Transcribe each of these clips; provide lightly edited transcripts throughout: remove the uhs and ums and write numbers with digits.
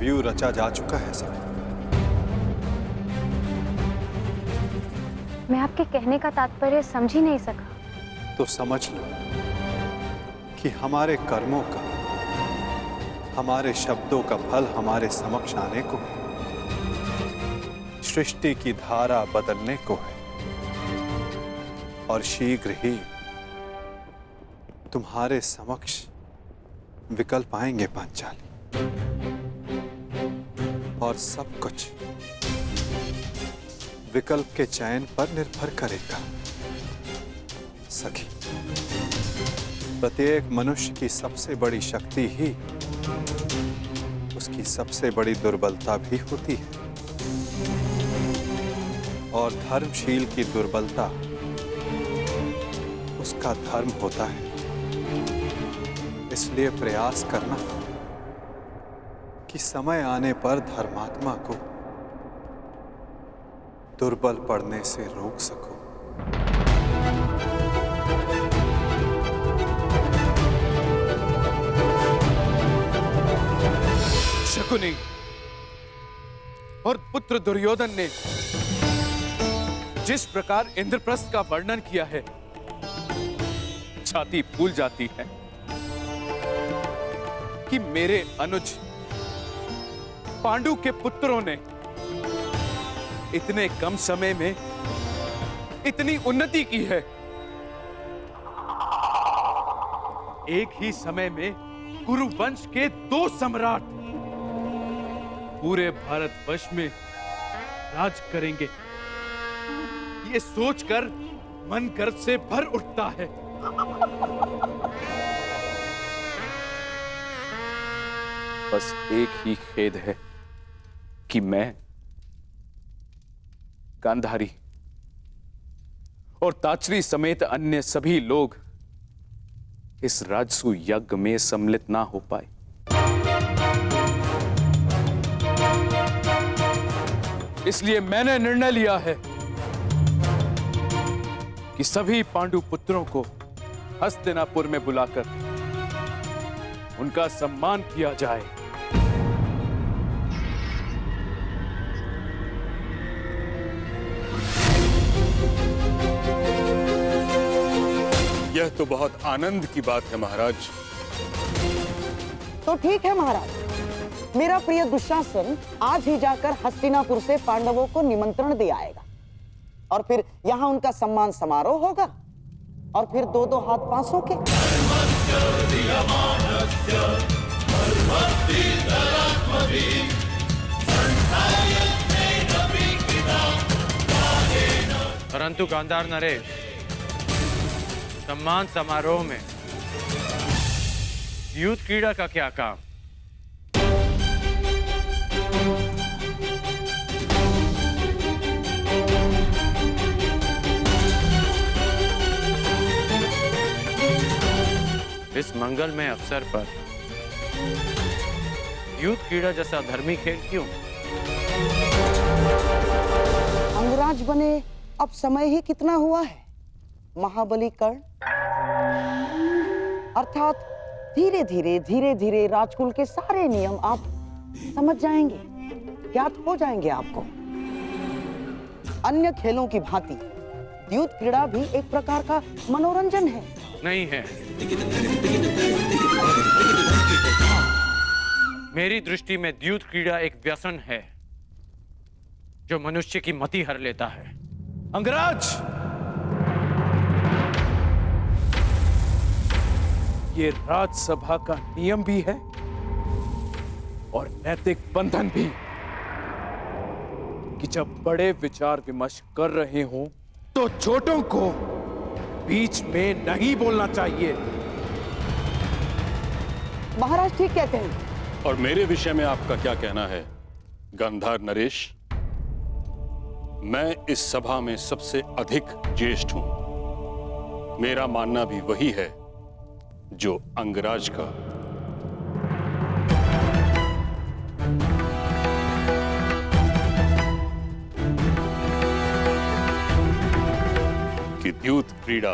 चक्रव्यूह रचा जा चुका है सखी। मैं आपके कहने का तात्पर्य समझ ही नहीं सका। तो समझ लो कि हमारे कर्मों का, हमारे शब्दों का फल हमारे समक्ष आने को, सृष्टि की धारा बदलने को है और शीघ्र ही तुम्हारे समक्ष विकल्प आएंगे पांचाली। और सब कुछ विकल्प के चयन पर निर्भर करेगा सखी। प्रत्येक मनुष्य की सबसे बड़ी शक्ति ही उसकी सबसे बड़ी दुर्बलता भी होती है, और धर्मशील की दुर्बलता उसका धर्म होता है। इसलिए प्रयास करना कि समय आने पर धर्मात्मा को दुर्बल पड़ने से रोक सको। शकुनी और पुत्र दुर्योधन ने जिस प्रकार इंद्रप्रस्थ का वर्णन किया है, छाती फूल जाती है कि मेरे अनुज पांडु के पुत्रों ने इतने कम समय में इतनी उन्नति की है। एक ही समय में कुरु वंश के 2 सम्राट पूरे भारतवर्ष में राज करेंगे। ये सोचकर मन गर्व से भर उठता है। बस एक ही खेद है कि मैं, गांधारी और ताचरी समेत अन्य सभी लोग इस राजसू यज्ञ में सम्मिलित ना हो पाए। इसलिए मैंने निर्णय लिया है कि सभी पांडु पुत्रों को हस्तिनापुर में बुलाकर उनका सम्मान किया जाए। यह तो बहुत आनंद की बात है महाराज। तो ठीक है महाराज, मेरा प्रिय दुशासन आज ही जाकर हस्तिनापुर से पांडवों को निमंत्रण दे आएगा और फिर यहाँ उनका सम्मान समारोह होगा और फिर 2-2 हाथ पांसों के। परंतु गांधार नरेश, सम्मान समारोह में युद्ध क्रीड़ा का क्या काम? इस मंगलमय अवसर पर युद्ध क्रीड़ा जैसा धर्मी खेल क्यों? अंगराज बने अब समय ही कितना हुआ है महाबली कर्ण। अर्थात धीरे धीरे राजकुल के सारे नियम आप समझ जाएंगे, ज्ञात हो जाएंगे आपको। अन्य खेलों की भांति युद्ध क्रीड़ा भी एक प्रकार का मनोरंजन है। नहीं है। मेरी दृष्टि में युद्ध क्रीड़ा एक व्यसन है जो मनुष्य की मति हर लेता है। अंगराज, ये राजसभा का नियम भी है और नैतिक बंधन भी कि जब बड़े विचार विमर्श कर रहे हों तो छोटों को बीच में नहीं बोलना चाहिए। महाराज ठीक कहते हैं। और मेरे विषय में आपका क्या कहना है गांधार नरेश? मैं इस सभा में सबसे अधिक ज्येष्ठ हूं। मेरा मानना भी वही है जो अंगराज का। कि युद्ध क्रीड़ा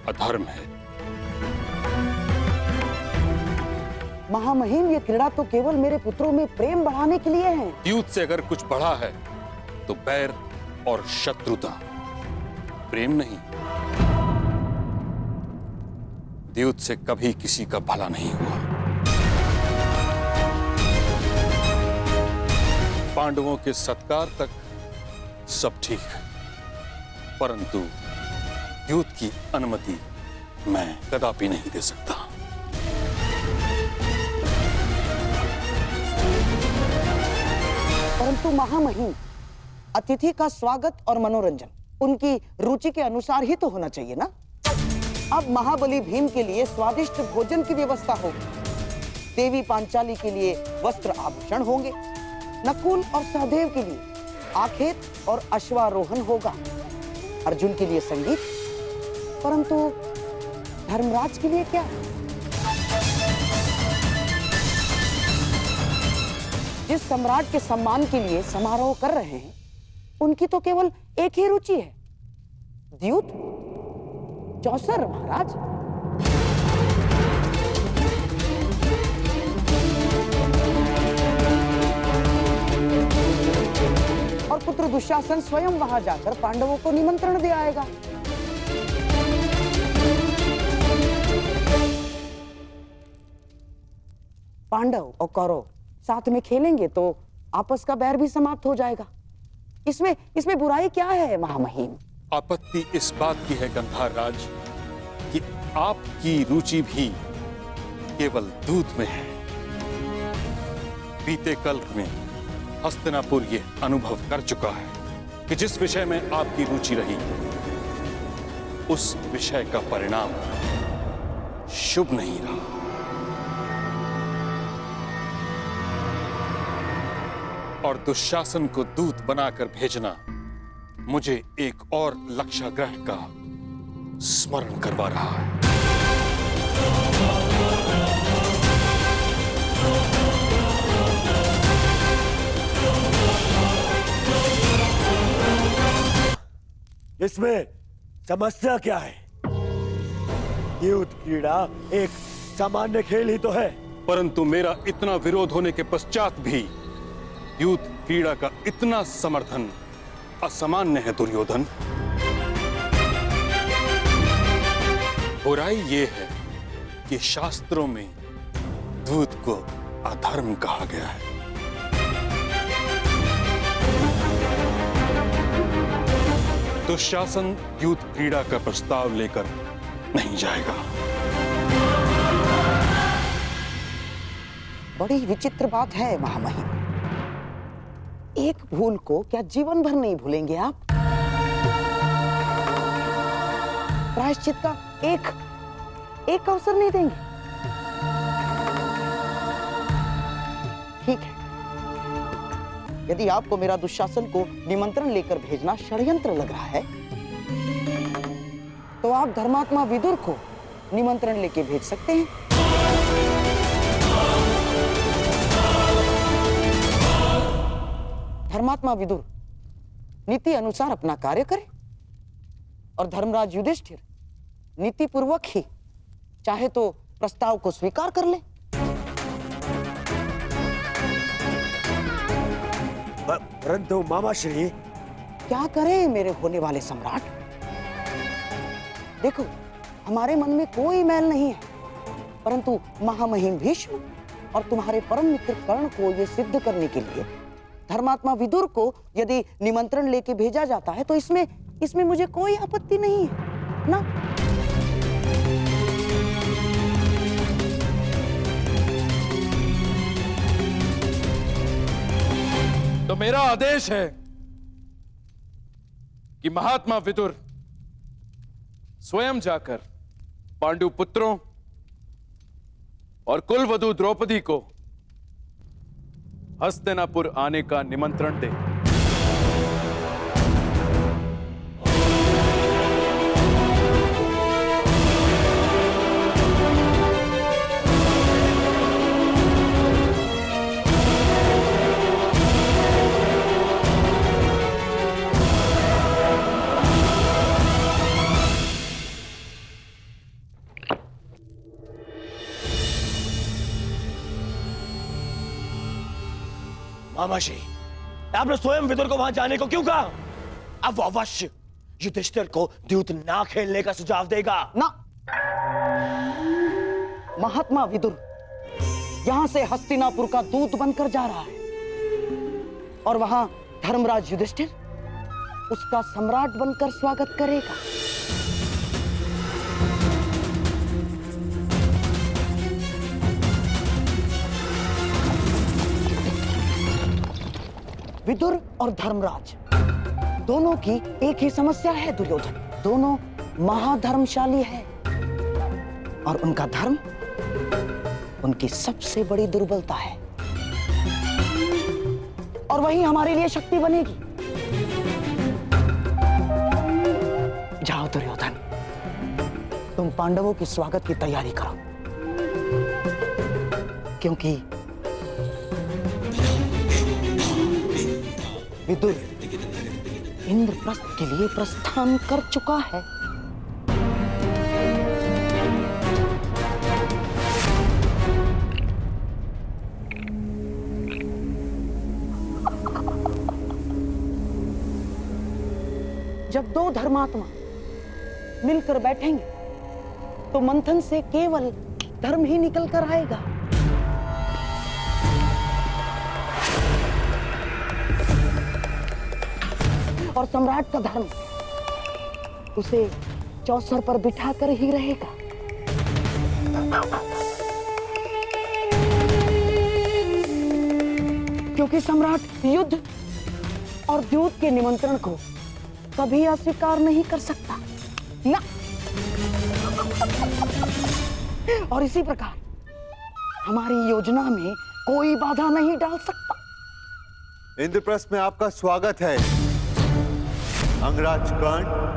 अधर्म है। महामहिम, ये क्रीड़ा तो केवल मेरे पुत्रों में प्रेम बढ़ाने के लिए है। द्यूत से अगर कुछ बढ़ा है तो बैर और शत्रुता, प्रेम नहीं। द्यूत से कभी किसी का भला नहीं हुआ। पांडवों के सत्कार तक सब ठीक है, परंतु द्यूत की अनुमति मैं कदापि नहीं दे सकता। परंतु महामहिम, अतिथि का स्वागत और मनोरंजन उनकी रुचि के अनुसार ही तो होना चाहिए ना। अब महाबली भीम के लिए स्वादिष्ट भोजन की व्यवस्था होगी, देवी पांचाली के लिए वस्त्र आभूषण होंगे, नकुल और सहदेव के लिए आखेट और अश्वारोहण होगा, अर्जुन के लिए संगीत, परंतु धर्मराज के लिए क्या? जिस सम्राट के सम्मान के लिए समारोह कर रहे हैं, उनकी तो केवल एक ही रुचि है, द्यूत, चौसर महाराज। और पुत्र दुशासन स्वयं वहां जाकर पांडवों को निमंत्रण दे आएगा। पांडव और कौरव साथ में खेलेंगे तो आपस का बैर भी समाप्त हो जाएगा। इसमें बुराई क्या है महामहिम? आपत्ति इस बात की है गंधार राज कि आपकी रुचि भी केवल दूत में है। बीते कल में हस्तिनापुर ये अनुभव कर चुका है कि जिस विषय में आपकी रुचि रही, उस विषय का परिणाम शुभ नहीं रहा। और दुशासन को दूत बनाकर भेजना मुझे एक और लक्ष्याग्रह का स्मरण करवा रहा है। इसमें समस्या क्या है? द्यूत क्रीड़ा एक सामान्य खेल ही तो है। परंतु मेरा इतना विरोध होने के पश्चात भी द्यूत क्रीड़ा का इतना समर्थन असामान्य है दुर्योधन। बुराई ये है कि शास्त्रों में दूत को अधर्म कहा गया है। दुशासन द्यूत क्रीड़ा का प्रस्ताव लेकर नहीं जाएगा। बड़ी विचित्र बात है महामहिम, एक भूल को क्या जीवन भर नहीं भूलेंगे आप? प्रायश्चित का एक अवसर नहीं देंगे? ठीक है, यदि आपको मेरा दुशासन को निमंत्रण लेकर भेजना षड्यंत्र लग रहा है, तो आप धर्मात्मा विदुर को निमंत्रण लेके भेज सकते हैं। धर्मात्मा विदुर नीति अनुसार अपना कार्य करे और धर्मराज युधिष्ठिर नीति पूर्वक ही चाहे तो प्रस्ताव को स्वीकार कर ले। परंतु मामाश्री, क्या करें मेरे होने वाले सम्राट? देखो, हमारे मन में कोई मैल नहीं है, परंतु महामहिम भीष्म और तुम्हारे परम मित्र कर्ण को यह सिद्ध करने के लिए धर्मात्मा विदुर को यदि निमंत्रण लेके भेजा जाता है तो इसमें मुझे कोई आपत्ति नहीं है ना। तो मेरा आदेश है कि महात्मा विदुर स्वयं जाकर पांडु पुत्रों और कुलवधू द्रौपदी को हस्तिनापुर आने का निमंत्रण दे। आमाशी, आपने स्वयं विदुर को वहां जाने को क्यों कहा? अब वो अवश्य युधिष्ठिर को द्यूत ना खेलने का सुझाव देगा। ना, महात्मा विदुर यहां से हस्तिनापुर का दूत बनकर जा रहा है और वहां धर्मराज युधिष्ठिर उसका सम्राट बनकर स्वागत करेगा। विदुर और धर्मराज दोनों की एक ही समस्या है दुर्योधन। दोनों महाधर्मशाली हैं और उनका धर्म उनकी सबसे बड़ी दुर्बलता है और वही हमारे लिए शक्ति बनेगी। जाओ दुर्योधन, तुम पांडवों के स्वागत की तैयारी करो, क्योंकि विदुर इंद्रप्रस्थ के लिए प्रस्थान कर चुका है। जब दो धर्मात्मा मिलकर बैठेंगे तो मंथन से केवल धर्म ही निकल कर आएगा। और सम्राट का धर्म उसे चौसर पर बिठाकर ही रहेगा। क्योंकि सम्राट युद्ध और द्यूत के निमंत्रण को कभी अस्वीकार नहीं कर सकता ना। और इसी प्रकार हमारी योजना में कोई बाधा नहीं डाल सकता। इंद्रप्रस्थ में आपका स्वागत है अंगराज कर्ण।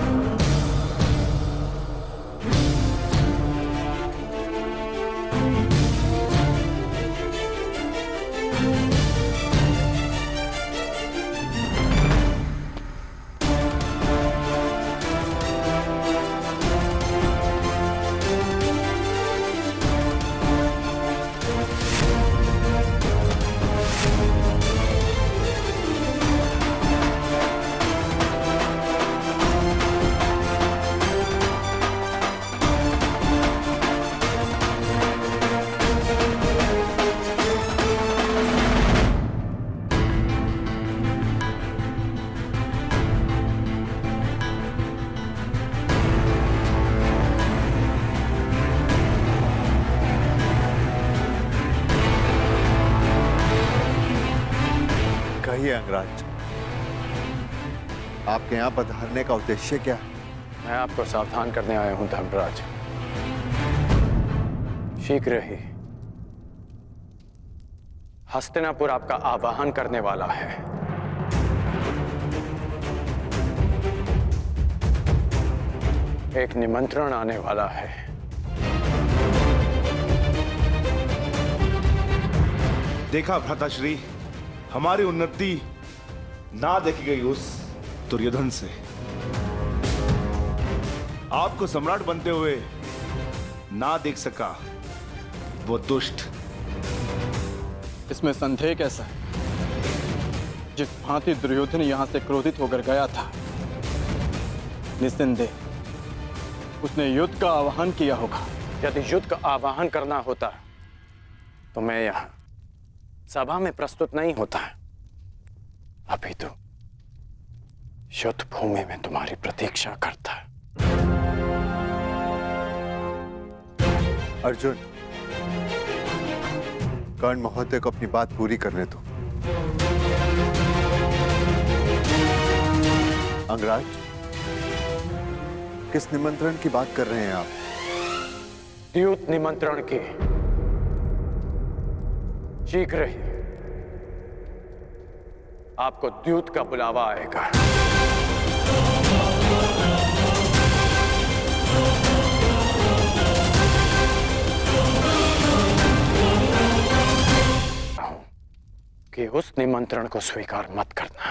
कहिए अंगराज, आपके यहाँ पधारने का उद्देश्य क्या है? मैं आपको सावधान करने आया हूं धर्मराज। शीघ्र ही हस्तिनापुर आपका आवाहन करने वाला है। एक निमंत्रण आने वाला है। देखा भ्राताश्री, हमारी उन्नति ना देखी गई उस दुर्योधन से। आपको सम्राट बनते हुए ना देख सका वो दुष्ट। इसमें संदेह कैसा है? जिस भांति दुर्योधन यहां से क्रोधित होकर गया था, निस्संदेह उसने युद्ध का आह्वान किया होगा। यदि युद्ध का आह्वान करना होता तो मैं यहां सभा में प्रस्तुत नहीं होता। अभी तो युद्ध भूमि में तुम्हारी प्रतीक्षा करता है। अर्जुन, कर्ण महोदय को अपनी बात पूरी करने दो। अंगराज, किस निमंत्रण की बात कर रहे हैं आप? द्यूत निमंत्रण की। शीघ्र ही आपको द्यूत का बुलावा आएगा। कि उस निमंत्रण को स्वीकार मत करना।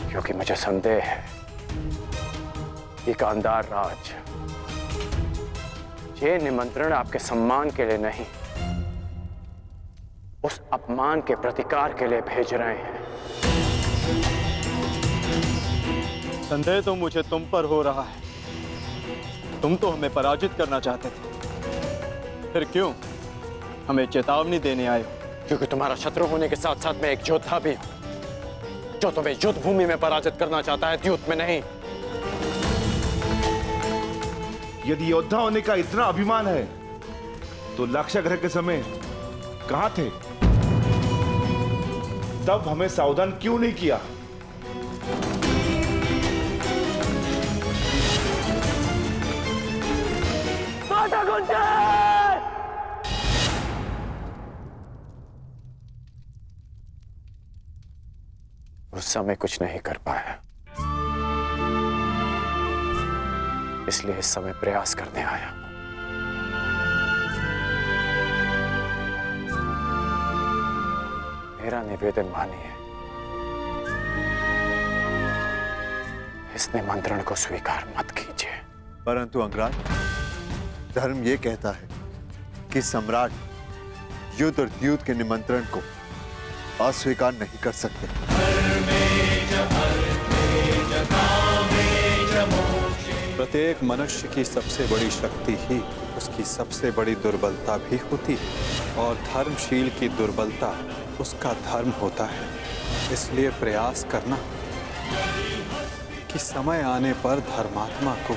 क्योंकि मुझे संदेह है कि गांधार राज ये निमंत्रण आपके सम्मान के लिए नहीं, उस अपमान के प्रतिकार के लिए भेज रहे हैं। संदेह तो मुझे तुम पर हो रहा है। तुम तो हमें पराजित करना चाहते थे, फिर क्यों हमें चेतावनी देने आए हो? क्योंकि तुम्हारा शत्रु होने के साथ साथ मैं एक योद्धा भी हूं, जो तुम्हें युद्ध भूमि में पराजित करना चाहता है, युद्ध में नहीं। यदि योद्धा होने का इतना अभिमान है तो लाक्षागृह के समय कहां थे? तब हमें सावधान क्यों नहीं किया? उस समय कुछ नहीं कर पाया, इसलिए इस समय प्रयास करने आया। मेरा निवेदन मानिए, इस निमंत्रण को स्वीकार मत कीजिए। परंतु अंगराज, धर्म ये कहता है कि सम्राट युद्ध और द्यूत के निमंत्रण को अस्वीकार नहीं कर सकते। प्रत्येक मनुष्य की सबसे बड़ी शक्ति ही उसकी सबसे बड़ी दुर्बलता भी होती है, और धर्मशील की दुर्बलता उसका धर्म होता है। इसलिए प्रयास करना कि समय आने पर धर्मात्मा को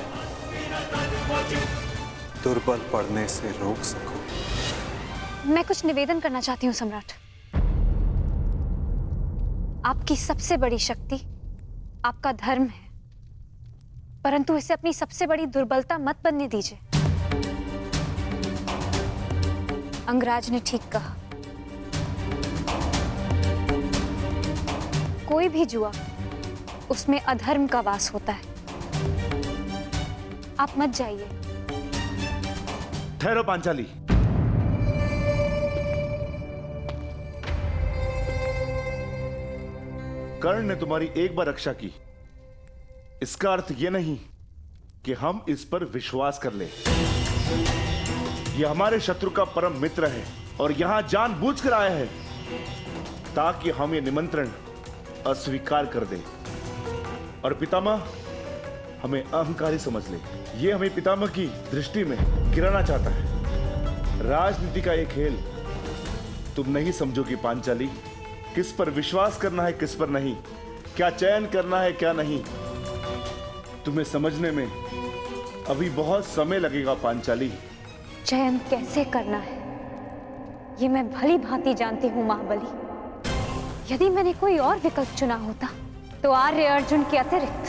दुर्बल पड़ने से रोक सको। मैं कुछ निवेदन करना चाहती हूँ सम्राट। आपकी सबसे बड़ी शक्ति आपका धर्म है, परंतु इसे अपनी सबसे बड़ी दुर्बलता मत बनने दीजिए। अंगराज ने ठीक कहा, कोई भी जुआ उसमें अधर्म का वास होता है। आप मत जाइए। ठहरो पांचाली। कर्ण ने तुम्हारी एक बार रक्षा की, इसका अर्थ यह नहीं कि हम इस पर विश्वास कर ले। यह हमारे शत्रु का परम मित्र है और यहां जानबूझकर आया है ताकि हम ये निमंत्रण अस्वीकार कर दें और पितामह हमें अहंकारी समझ ले। यह हमें पितामह की दृष्टि में गिराना चाहता है। राजनीति का यह खेल तुम नहीं समझोगी पांचाली। किस पर विश्वास करना है, किस पर नहीं, क्या चयन करना है, क्या नहीं, तुम्हें समझने में अभी बहुत समय लगेगा पांचाली। चयन कैसे करना है ये मैं भली भांति जानती हूँ महाबली। यदि मैंने कोई और विकल्प चुना होता तो आर्य अर्जुन के अतिरिक्त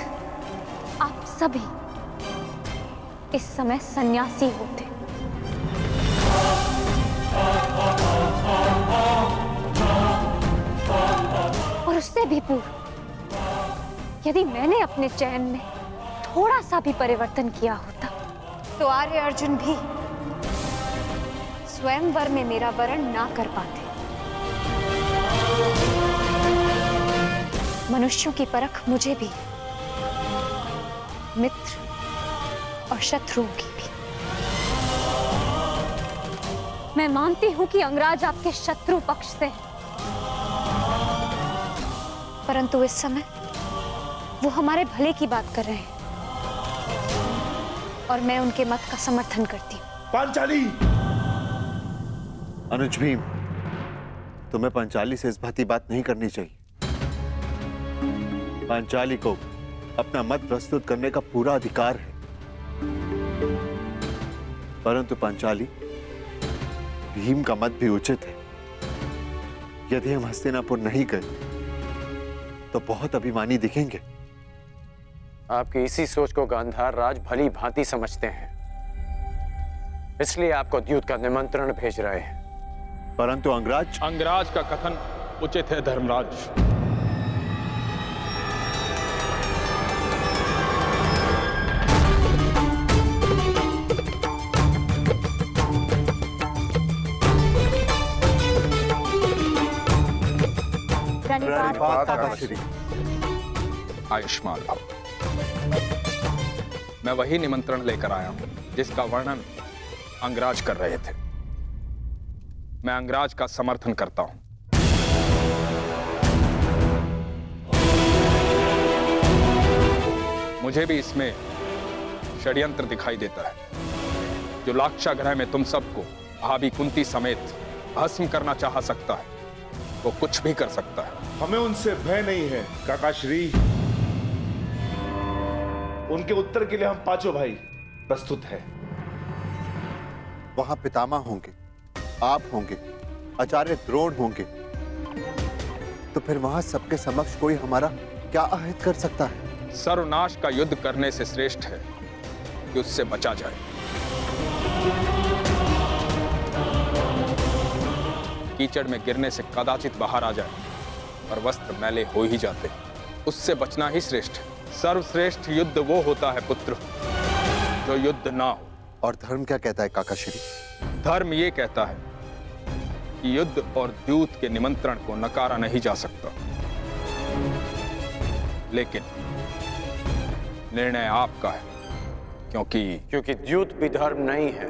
आप सभी इस समय सन्यासी होते। और उससे भी पूर्व यदि मैंने अपने चयन में थोड़ा सा भी परिवर्तन किया होता तो आर्य अर्जुन भी स्वयंवर में मेरा वरण ना कर पाते। मनुष्यों की परख मुझे भी, मित्र और शत्रुओं की भी। मैं मानती हूं कि अंगराज आपके शत्रु पक्ष से है, परंतु इस समय वो हमारे भले की बात कर रहे हैं और मैं उनके मत का समर्थन करती हूँ। पांचाली! अनुज भीम, तुम्हें पांचाली से इस भांति बात नहीं करनी चाहिए। पांचाली को अपना मत प्रस्तुत करने का पूरा अधिकार है, परंतु पांचाली, भीम का मत भी उचित है। यदि हम हस्तिनापुर नहीं गए तो बहुत अभिमानी दिखेंगे। आपकी इसी सोच को गांधार राज भली भांति समझते हैं, इसलिए आपको द्यूत का निमंत्रण भेज रहे हैं। परंतु अंगराज का कथन उचित है धर्मराज। आयुष्मान भव। मैं वही निमंत्रण लेकर आया हूं जिसका वर्णन अंगराज कर रहे थे। मैं अंगराज का समर्थन करता हूं। मुझे भी इसमें षड्यंत्र दिखाई देता है। जो लाक्षागृह में तुम सबको भाभी कुंती समेत भस्म करना चाह सकता है, वो कुछ भी कर सकता है। हमें उनसे भय नहीं है काका श्री। उनके उत्तर के लिए हम पांचों भाई प्रस्तुत हैं। वहां पितामह होंगे, आप होंगे, आचार्य द्रोण होंगे, तो फिर वहां सबके समक्ष कोई हमारा क्या अहित कर सकता है? सर्वनाश का युद्ध करने से श्रेष्ठ है कि उससे बचा जाए। कीचड़ में गिरने से कदाचित बाहर आ जाए और वस्त्र मैले हो ही जाते, उससे बचना ही श्रेष्ठ है। सर्वश्रेष्ठ युद्ध वो होता है पुत्र जो युद्ध ना हो। और धर्म क्या कहता है काका श्री? धर्म ये कहता है कि युद्ध और द्यूत के निमंत्रण को नकारा नहीं जा सकता, लेकिन निर्णय आपका है, क्योंकि द्यूत भी धर्म नहीं है।